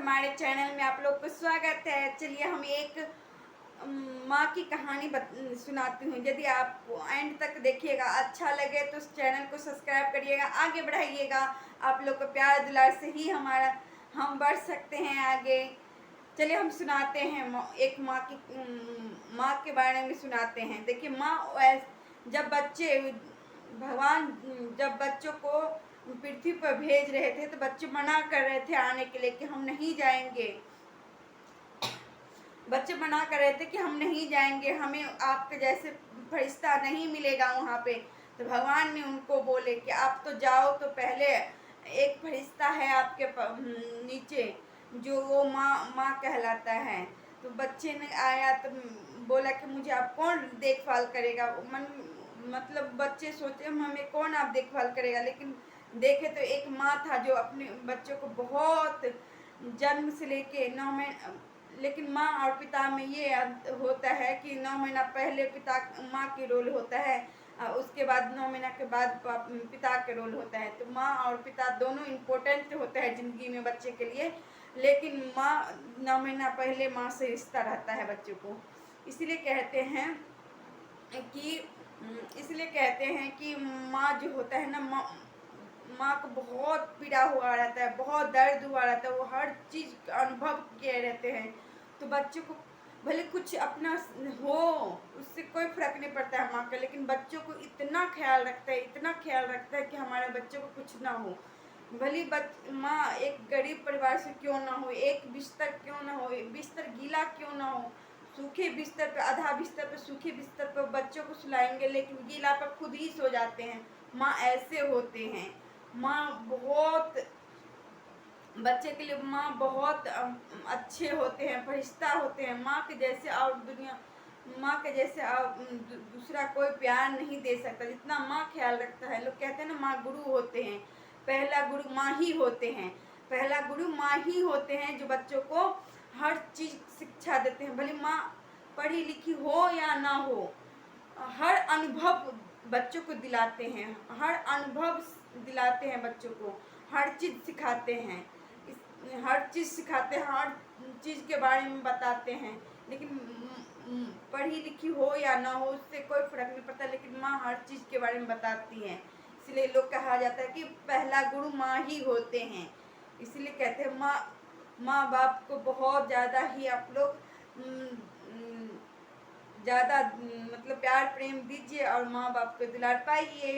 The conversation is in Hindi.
हमारे चैनल में आप लोग को स्वागत है। चलिए हम एक माँ की कहानी सुनाती हूँ। यदि आप एंड तक देखिएगा, अच्छा लगे तो उस चैनल को सब्सक्राइब करिएगा, आगे बढ़ाइएगा। आप लोग का प्यार दुलार से ही हम बढ़ सकते हैं आगे। चलिए हम सुनाते हैं एक माँ के बारे में सुनाते हैं। देखिए जब भगवान जब बच्चों को पृथ्वी पर भेज रहे थे तो बच्चे मना कर रहे थे आने के लिए कि हम नहीं जाएंगे। बच्चे मना कर रहे थे कि हम नहीं जाएंगे, हमें आपके जैसे फरिश्ता नहीं मिलेगा वहाँ पे। तो भगवान ने उनको बोले कि आप तो जाओ, तो पहले एक फरिश्ता है आपके नीचे जो वो माँ कहलाता है। तो बच्चे ने आया तो बोला कि मुझे आप कौन देखभाल करेगा। मतलब बच्चे सोचे हमें कौन आप देखभाल करेगा, लेकिन देखे तो एक माँ था जो अपने बच्चों को बहुत जन्म से लेके 9 महीने, लेकिन माँ और पिता में ये होता है कि 9 महीना पहले माँ की रोल होता है, उसके बाद 9 महीना के बाद पिता के रोल होता है। तो माँ और पिता दोनों इम्पोर्टेंट होता है ज़िंदगी में बच्चे के लिए, लेकिन माँ 9 महीना पहले माँ से रिश्ता रहता है बच्चों को। इसलिए कहते हैं कि माँ जो होता है ना, माँ को बहुत पीड़ा हुआ रहता है, बहुत दर्द हुआ रहता है, वो हर चीज़ अनुभव किए रहते हैं। तो बच्चों को भले कुछ अपना हो, उससे कोई फर्क नहीं पड़ता है माँ का, लेकिन बच्चों को इतना ख्याल रखता है कि हमारे बच्चों को कुछ ना हो। भले माँ एक गरीब परिवार से क्यों ना हो, एक बिस्तर क्यों ना हो, बिस्तर गीला क्यों ना हो, सूखे बिस्तर पर, आधा बिस्तर पर, सूखे बिस्तर पर बच्चों को सुलाएंगे, लेकिन गीला पर खुद ही सो जाते हैं। माँ ऐसे होते हैं। माँ बहुत बच्चे के लिए माँ बहुत अच्छे होते हैं, फरिश्ता होते हैं। माँ के जैसे और दूसरा कोई प्यार नहीं दे सकता जितना माँ ख्याल रखता है। लोग कहते हैं ना माँ गुरु होते हैं, पहला गुरु माँ ही होते हैं। पहला गुरु माँ ही होते हैं जो बच्चों को हर चीज़ शिक्षा देते हैं। भले माँ पढ़ी लिखी हो या ना हो, हर अनुभव बच्चों को दिलाते हैं, हर अनुभव दिलाते हैं बच्चों को, हर चीज़ सिखाते हैं, हर चीज़ के बारे में बताते हैं। लेकिन पढ़ी लिखी हो या ना हो उससे कोई फर्क नहीं पड़ता, लेकिन माँ हर चीज़ के बारे में बताती हैं। इसलिए लोग कहा जाता है कि पहला गुरु माँ ही होते हैं। इसलिए कहते हैं माँ बाप को बहुत ज़्यादा ही आप लोग ज़्यादा मतलब प्यार प्रेम दीजिए और माँ बाप को दुलार पाइए।